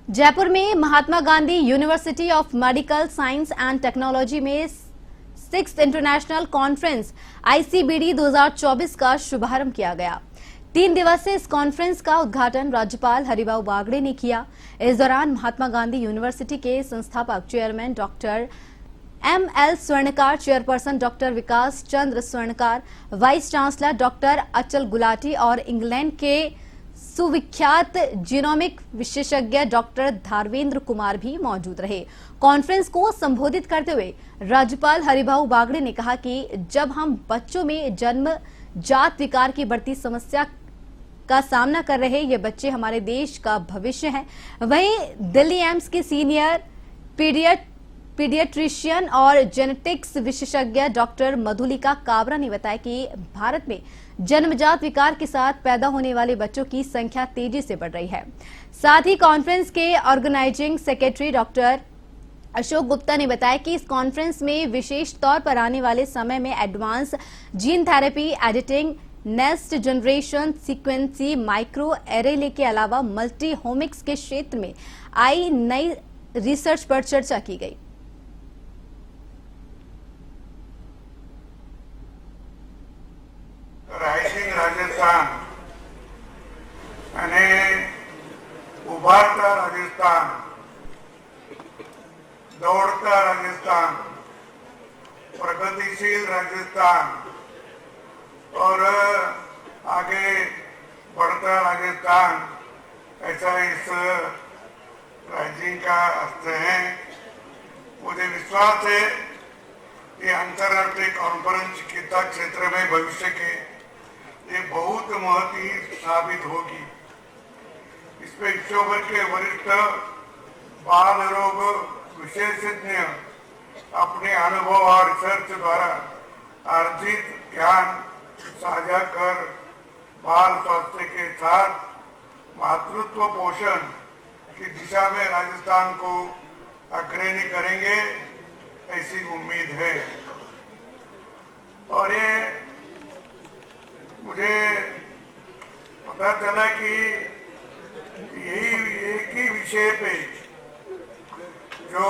जयपुर में Mahatma Gandhi university of medical science and technology में 6th international conference ICBD 2024 का शुभारंभ किया गया। 3 दिवसीय इस कॉन्फ्रेंस का उद्घाटन राज्यपाल हरिभाऊ बागड़े ने किया। इस दौरान महात्मा गांधी यूनिवर्सिटी के संस्थापक चेयरमैन डॉक्टर ML स्वर्णकार, चेयरपर्सन डॉक्टर विकास चंद्र स्वर्णकार, वाइस चांसलर डॉक्टर अचल गुलाटी और इंग्लैंड के सुविख्यात जीनोमिक विशेषज्ञ डॉक्टर धार्वेंद्र कुमार भी मौजूद रहे। कॉन्फ्रेंस को संबोधित करते हुए राज्यपाल हरिभाऊ बागड़े ने कहा कि जब हम बच्चों में जन्म जात विकार की बढ़ती समस्या का सामना कर रहे ये बच्चे हमारे देश का भविष्य हैं। वहीं दिल्ली एम्स के सीनियर पीडियाट्रिशियन और जेनेटिक्स विशेषज्ञ डॉक्टर मधुलिका काबरा ने बताया कि भारत में जन्मजात विकार के साथ पैदा होने वाले बच्चों की संख्या तेजी से बढ़ रही है। साथ ही कॉन्फ्रेंस के organising secretary doctor Ashok Gupta ने बताया कि इस कॉन्फ्रेंस में विशेष तौर पर आने वाले समय में advance gene therapy, editing, next generation sequencing, microarray के अलावा मल्टी होमिक्स के क्षेत्र में आई नई रिसर्च पर चर्चा की गई। राइजिंग राजस्थान અને ઉભારતા राजस्थान, दौड़ता राजस्थान, प्रगतिशील राजस्थान और आगे बढ़ता राजस्थान, ऐसा इस राइजिंग का अर्थ है। मुझे विश्वास है कि अंतर्राष्ट्रीय कॉन्फ्रेंस चिकित्सा क्षेत्र में भविष्य के ये बहुत महत्वपूर्ण साबित होगी। इसमें विश्वभर के वरिष्ठ बाल रोग विशेषज्ञ अपने अनुभव और रिसर्च द्वारा अर्जित ज्ञान साझा कर बाल स्वास्थ्य के साथ मातृत्व पोषण की दिशा में राजस्थान को अग्रणी करेंगे, ऐसी उम्मीद है। और ये मुझे पता चला कि यही एक ही विषय पे जो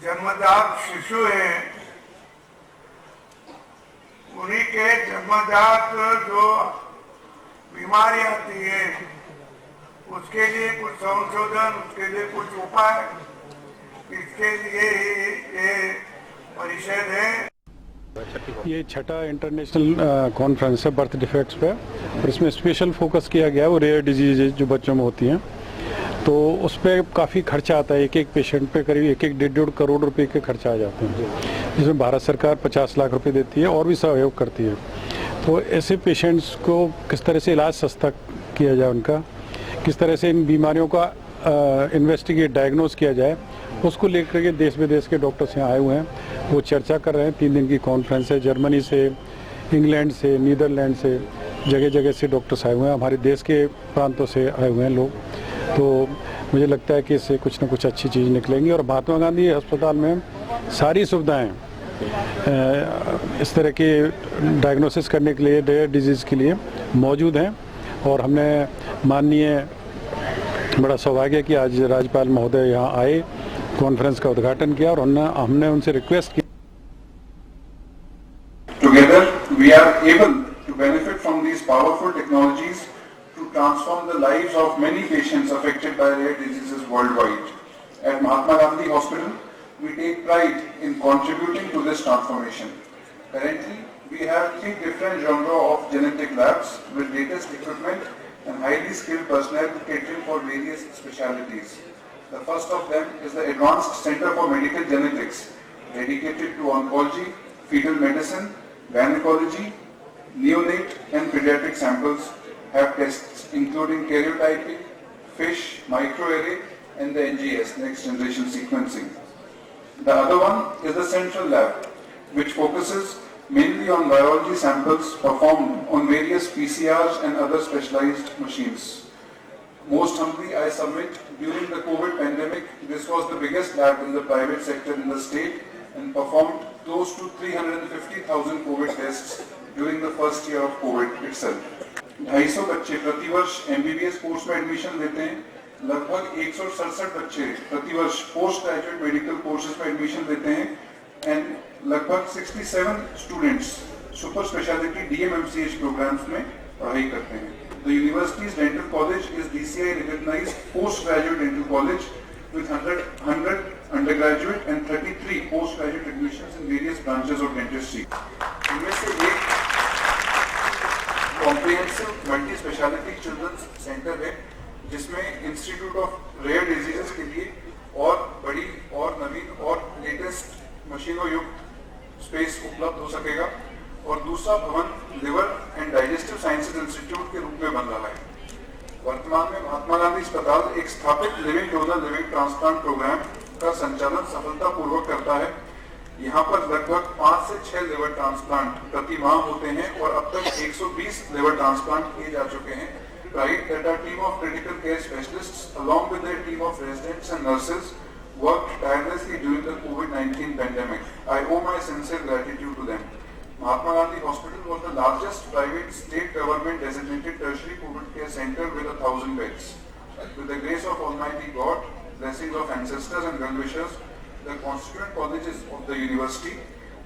जन्मजात शिशु है, उन्हीं के जन्मजात जो बीमारी आती है उसके लिए कुछ संशोधन, उसके लिए कुछ उपाय, इसके लिए ये परिषद है। ये छठा इंटरनेशनल कॉन्फ्रेंस है बर्थ डिफेक्ट्स पे, और इसमें स्पेशल फोकस किया गया है वो रेयर डिजीज जो बच्चों में होती हैं। तो उस पर काफ़ी खर्चा आता है, एक पेशेंट पे करीब 1-1.5 करोड़ रुपए के खर्चा आ जाते हैं, जिसमें भारत सरकार 50 लाख रुपए देती है और भी सहयोग करती है। तो ऐसे पेशेंट्स को किस तरह से इलाज सस्ता किया जाए, उनका किस तरह से इन बीमारियों का इन्वेस्टिगेट डायग्नोस किया जाए, उसको लेकर के देश विदेश के डॉक्टर्स यहाँ आए हुए हैं, वो चर्चा कर रहे हैं। 3 दिन की कॉन्फ्रेंस है। जर्मनी से, इंग्लैंड से, नीदरलैंड से, जगह जगह से डॉक्टर्स आए हुए हैं, हमारे देश के प्रांतों से आए हुए हैं लोग। तो मुझे लगता है कि इससे कुछ न कुछ अच्छी चीज़ निकलेंगी। और महात्मा गांधी अस्पताल में सारी सुविधाएं इस तरह के डायग्नोसिस करने के लिए, रेयर डिजीज़ के लिए मौजूद हैं। और हमने माननीय बड़ा सौभाग्य कि आज राज्यपाल महोदय यहाँ आए, कॉन्फ्रेंस का उद्घाटन किया और हमने उनसे रिक्वेस्ट की। Together we are able to benefit from these powerful technologies to transform the lives of many patients affected by rare diseases worldwide. At Mahatma Gandhi Hospital, we take pride in contributing to this transformation. Currently, we have 3 different genres of genetic labs with latest equipment and highly skilled personnel catering for various specialties. The first of them is the Advanced Center for Medical Genetics, dedicated to oncology, fetal medicine, gynecology, neonate and pediatric samples, have tests including karyotyping, FISH, microarray and the NGS, next generation sequencing. The other one is the Central Lab, which focuses mainly on biology samples performed on various PCRs and other specialized machines. Most humbly, I submit, during the COVID pandemic, this was the biggest lab in the private sector in the state and performed close to 350,000 COVID tests during the first year of COVID itself. 250 बच्चे प्रति वर्ष MBBS course में admission लेते हैं लगभग 167 बच्चे प्रतिवर्ष post graduate medical courses में एडमिशन लेते हैं एंड लगभग 67 students super speciality DMMCH programmes में पढ़ाई करते हैं. The university's dental college is DCI recognized postgraduate dental college with 100 undergraduate and 33 postgraduate admissions in various branches of dentistry. इनमें से एक comprehensive multi speciality children's centre है जिसमें इंस्टीट्यूट ऑफ रेयर डिजीजेस के लिए और बड़ी और नवीन और लेटेस्ट मशीनों युक्त स्पेस उपलब्ध हो सकेगा और दूसरा भवन liver and digestive sciences institute के रूप में बन रहा है. वर्तमान में महात्मा गांधी अस्पताल एक स्थापित living donor living transplant programme का संचालन सफलतापूर्वक करता है. यहाँ पर लगभग 5 से 6 लिवर ट्रांसप्लांट प्रति माह होते हैं और अब तक 120 लिवर ट्रांसप्लांट किए जा चुके हैं. Right, that our team of critical care specialists, along with their team of residents and nurses, worked tirelessly during the COVID-19 pandemic. I owe my sincere gratitude to them. Mahatma Gandhi Hospital was the largest private state government designated tertiary COVID care center with 1,000 beds. With the grace of Almighty God, blessings of ancestors and well-wishers, the constituent colleges of the university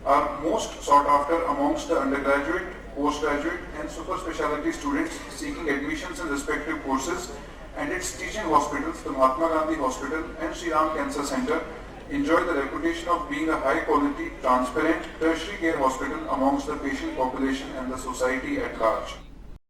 are most sought after amongst the undergraduate, postgraduate and super specialty students seeking admissions in respective courses, and its teaching hospitals, the Mahatma Gandhi Hospital and Shri Ram Cancer Center, enjoy the reputation of being a high quality, transparent, tertiary care hospital amongst the patient population and the society at large.